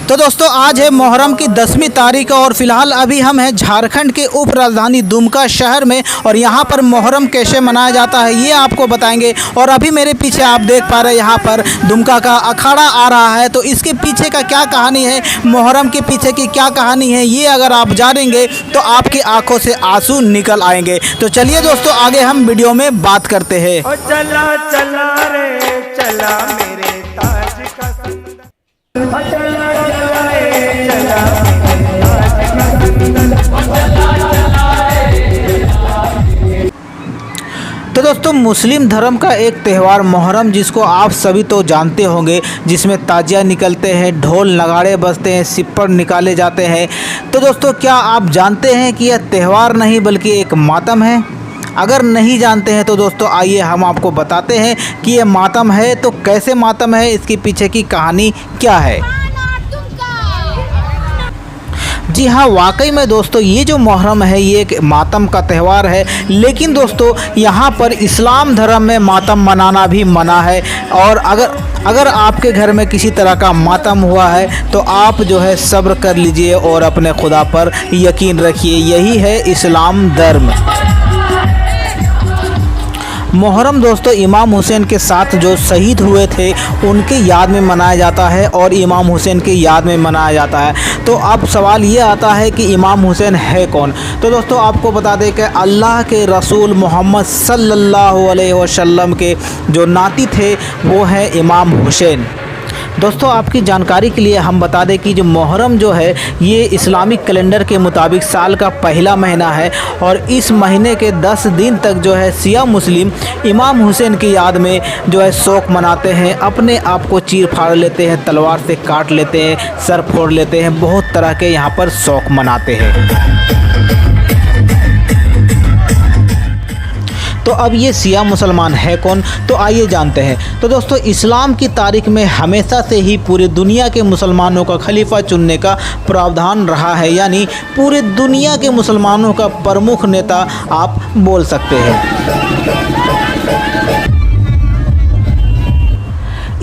तो दोस्तों आज है मुहर्रम की 10वीं तारीख और फिलहाल अभी हम हैं झारखंड के उप राजधानी दुमका शहर में और यहाँ पर मुहर्रम कैसे मनाया जाता है ये आपको बताएंगे। और अभी मेरे पीछे आप देख पा रहे हैं यहाँ पर दुमका का अखाड़ा आ रहा है, तो इसके पीछे का क्या कहानी है, मुहर्रम के पीछे की क्या कहानी है, ये अगर आप जानेंगे तो आपकी आंखों से आंसू निकल आएंगे। तो चलिए दोस्तों आगे हम वीडियो में बात करते हैं। चला चला रे चला मेरे ताज का चला चला रे चला तो दोस्तों मुस्लिम धर्म का एक त्यौहार मुहर्रम, जिसको आप सभी तो जानते होंगे, जिसमें ताजिया निकलते हैं, ढोल नगाड़े बजते हैं, सिप्पर निकाले जाते हैं। तो दोस्तों क्या आप जानते हैं कि यह त्यौहार नहीं बल्कि एक मातम है? अगर नहीं जानते हैं तो दोस्तों आइए हम आपको बताते हैं कि ये मातम है तो कैसे मातम है, इसके पीछे की कहानी क्या है। जी हाँ, वाकई में दोस्तों ये जो मुहर्रम है ये एक मातम का त्यौहार है, लेकिन दोस्तों यहाँ पर इस्लाम धर्म में मातम मनाना भी मना है। और अगर आपके घर में किसी तरह का मातम हुआ है तो आप जो है सब्र कर लीजिए और अपने खुदा पर यकीन रखिए, यही है इस्लाम धर्म। मुहर्रम दोस्तों इमाम हुसैन के साथ जो शहीद हुए थे उनके याद में मनाया जाता है और इमाम हुसैन के याद में मनाया जाता है। तो अब सवाल ये आता है कि इमाम हुसैन है कौन? तो दोस्तों आपको बता दें कि अल्लाह के रसूल मोहम्मद सल्लल्लाहु अलैहि वसल्लम के जो नाती थे वो है इमाम हुसैन। दोस्तों आपकी जानकारी के लिए हम बता दें कि जो मुहर्रम जो है ये इस्लामिक कैलेंडर के मुताबिक साल का पहला महीना है और इस महीने के 10 दिन तक जो है शिया मुस्लिम इमाम हुसैन की याद में जो है शोक मनाते हैं, अपने आप को चीर फाड़ लेते हैं, तलवार से काट लेते हैं, सर फोड़ लेते हैं, बहुत तरह के यहाँ पर शोक मनाते हैं। तो अब ये शिया मुसलमान है कौन, तो आइए जानते हैं। तो दोस्तों इस्लाम की तारीख में हमेशा से ही पूरी दुनिया के मुसलमानों का खलीफा चुनने का प्रावधान रहा है, यानी पूरी दुनिया के मुसलमानों का प्रमुख नेता आप बोल सकते हैं।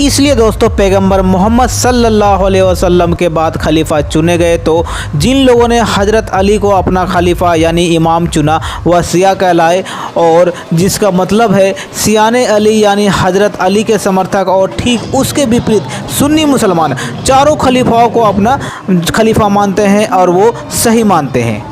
इसलिए दोस्तों पैगंबर मोहम्मद सल्लल्लाहु अलैहि वसल्लम के बाद खलीफा चुने गए, तो जिन लोगों ने हज़रत अली को अपना खलीफा यानी इमाम चुना वह शिया कहलाए, और जिसका मतलब है शियाने अली यानी हज़रत अली के समर्थक। और ठीक उसके विपरीत सुन्नी मुसलमान चारों खलीफाओं को अपना खलीफा मानते हैं और वो सही मानते हैं।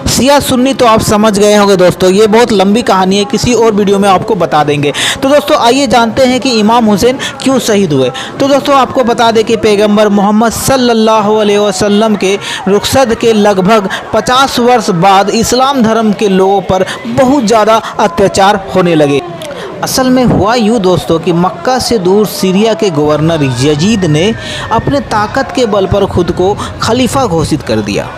शिया सुन्नी तो आप समझ गए होंगे दोस्तों, ये बहुत लंबी कहानी है, किसी और वीडियो में आपको बता देंगे। तो दोस्तों आइए जानते हैं कि इमाम हुसैन क्यों शहीद हुए। तो दोस्तों आपको बता दें कि पैगंबर मोहम्मद सल्लल्लाहु अलैहि वसल्लम के रुखसत के लगभग 50 वर्ष बाद इस्लाम धर्म के लोगों पर बहुत ज़्यादा अत्याचार होने लगे। असल में हुआ यूँ दोस्तों कि मक्का से दूर सीरिया के गवर्नर यजीद ने अपने ताकत के बल पर खुद को खलीफा घोषित कर दिया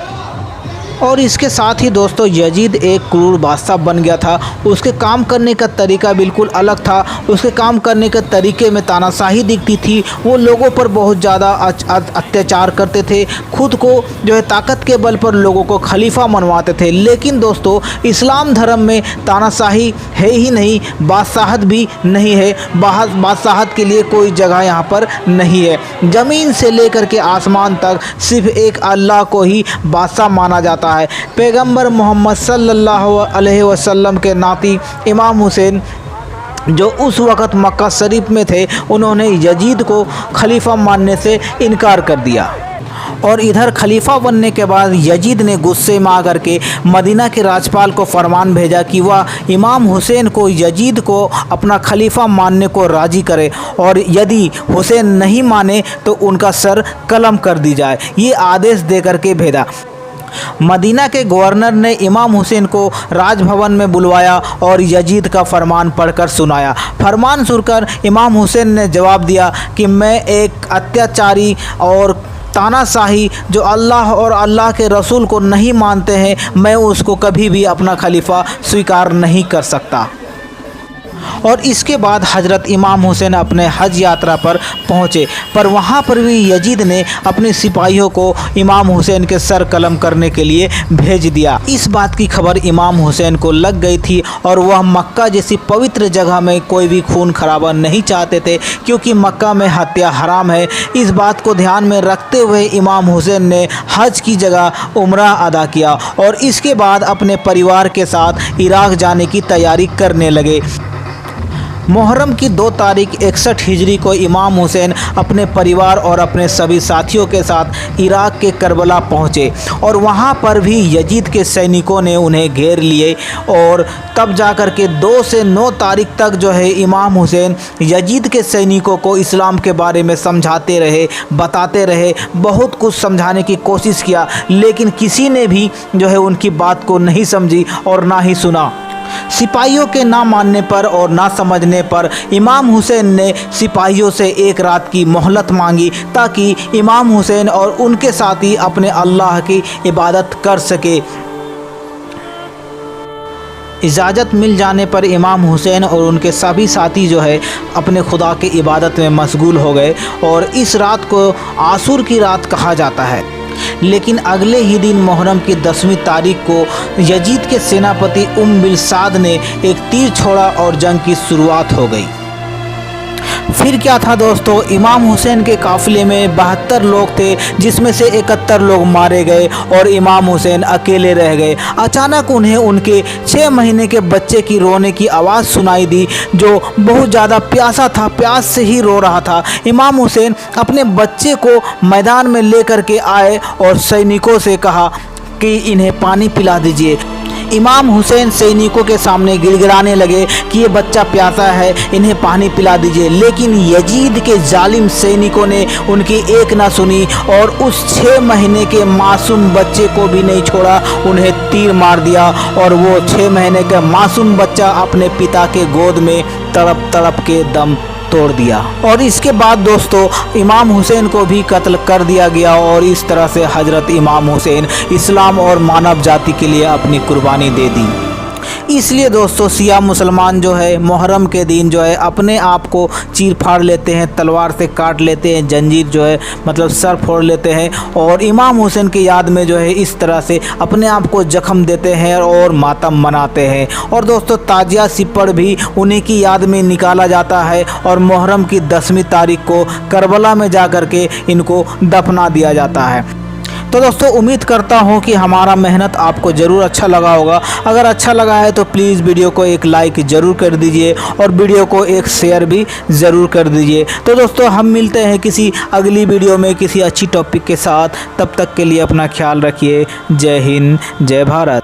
और इसके साथ ही दोस्तों यजीद एक क्रूर बादशाह बन गया था। उसके काम करने का तरीका बिल्कुल अलग था, उसके काम करने के तरीके में तानाशाही दिखती थी, वो लोगों पर बहुत ज़्यादा अत्याचार करते थे, खुद को जो है ताकत के बल पर लोगों को खलीफा मनवाते थे। लेकिन दोस्तों इस्लाम धर्म में तानाशाही है ही नहीं, बादशाहत भी नहीं है, बादशाहत के लिए कोई जगह यहाँ पर नहीं है। ज़मीन से लेकर के आसमान तक सिर्फ एक अल्लाह को ही बादशाह माना जाता है। पैगंबर मोहम्मद सल्लल्लाहु अलैहि वसल्लम के नाती इमाम हुसैन जो उस वक़्त मक्का शरीफ में थे, उन्होंने यजीद को खलीफा मानने से इनकार कर दिया। और इधर खलीफा बनने के बाद यजीद ने गुस्से में आकर के मदीना के राज्यपाल को फरमान भेजा कि वह इमाम हुसैन को यजीद को अपना खलीफा मानने को राज़ी करे और यदि हुसैन नहीं माने तो उनका सर कलम कर दी जाए। ये आदेश दे करके भेजा। मदीना के गवर्नर ने इमाम हुसैन को राजभवन में बुलवाया और यजीद का फरमान पढ़कर सुनाया। फरमान सुनकर इमाम हुसैन ने जवाब दिया कि मैं एक अत्याचारी और तानाशाही जो अल्लाह और अल्लाह के रसूल को नहीं मानते हैं, मैं उसको कभी भी अपना खलीफा स्वीकार नहीं कर सकता। और इसके बाद हज़रत इमाम हुसैन अपने हज यात्रा पर पहुँचे, पर वहाँ पर भी यजीद ने अपने सिपाहियों को इमाम हुसैन के सर कलम करने के लिए भेज दिया। इस बात की खबर इमाम हुसैन को लग गई थी और वह मक्का जैसी पवित्र जगह में कोई भी खून खराबा नहीं चाहते थे, क्योंकि मक्का में हत्या हराम है। इस बात को ध्यान में रखते हुए इमाम हुसैन ने हज की जगह उम्रा अदा किया और इसके बाद अपने परिवार के साथ इराक जाने की तैयारी करने लगे। मुहर्रम की 2 तारीख 61 हिजरी को इमाम हुसैन अपने परिवार और अपने सभी साथियों के साथ इराक के करबला पहुँचे और वहाँ पर भी यजीद के सैनिकों ने उन्हें घेर लिए और तब जाकर के 2 से 9 तारीख तक जो है इमाम हुसैन यजीद के सैनिकों को इस्लाम के बारे में समझाते रहे, बताते रहे, बहुत कुछ समझाने की कोशिश किया, लेकिन किसी ने भी जो है उनकी बात को नहीं समझी और ना ही सुना। सिपाहियों के ना मानने पर और ना समझने पर इमाम हुसैन ने सिपाहियों से 1 रात की मोहलत मांगी ताकि इमाम हुसैन और उनके साथी अपने अल्लाह की इबादत कर सके। इजाज़त मिल जाने पर इमाम हुसैन और उनके सभी साथी जो है अपने खुदा की इबादत में मशगूल हो गए और इस रात को आसूर की रात कहा जाता है। लेकिन अगले ही दिन मुहर्रम की 10वीं तारीख को यजीद के सेनापति बिल साद ने एक तीर छोड़ा और जंग की शुरुआत हो गई। फिर क्या था दोस्तों, इमाम हुसैन के काफ़िले में 72 लोग थे, जिसमें से 71 लोग मारे गए और इमाम हुसैन अकेले रह गए। अचानक उन्हें उनके 6 महीने के बच्चे की रोने की आवाज़ सुनाई दी, जो बहुत ज़्यादा प्यासा था, प्यास से ही रो रहा था। इमाम हुसैन अपने बच्चे को मैदान में लेकर के आए और सैनिकों से कहा कि इन्हें पानी पिला दीजिए। इमाम हुसैन सैनिकों के सामने गिड़गिड़ाने लगे कि ये बच्चा प्यासा है, इन्हें पानी पिला दीजिए, लेकिन यजीद के जालिम सैनिकों ने उनकी एक ना सुनी और उस 6 महीने के मासूम बच्चे को भी नहीं छोड़ा, उन्हें तीर मार दिया और वो 6 महीने का मासूम बच्चा अपने पिता के गोद में तड़प तड़प के दम तोड़ दिया। और इसके बाद दोस्तों इमाम हुसैन को भी कत्ल कर दिया गया और इस तरह से हज़रत इमाम हुसैन इस्लाम और मानव जाति के लिए अपनी कुर्बानी दे दी। इसलिए दोस्तों शिया मुसलमान जो है मुहर्रम के दिन जो है अपने आप को चीर फाड़ लेते हैं, तलवार से काट लेते हैं, जंजीर जो है मतलब सर फोड़ लेते हैं और इमाम हुसैन की याद में जो है इस तरह से अपने आप को जख्म देते हैं और मातम मनाते हैं। और दोस्तों ताजिया सिपड़ भी उन्हीं की याद में निकाला जाता है और मुहर्रम की 10वीं तारीख को करबला में जा कर के इनको दफना दिया जाता है। तो दोस्तों उम्मीद करता हूँ कि हमारा मेहनत आपको ज़रूर अच्छा लगा होगा। अगर अच्छा लगा है तो प्लीज़ वीडियो को एक लाइक ज़रूर कर दीजिए और वीडियो को एक शेयर भी ज़रूर कर दीजिए। तो दोस्तों हम मिलते हैं किसी अगली वीडियो में किसी अच्छी टॉपिक के साथ। तब तक के लिए अपना ख्याल रखिए। जय हिंद, जय भारत।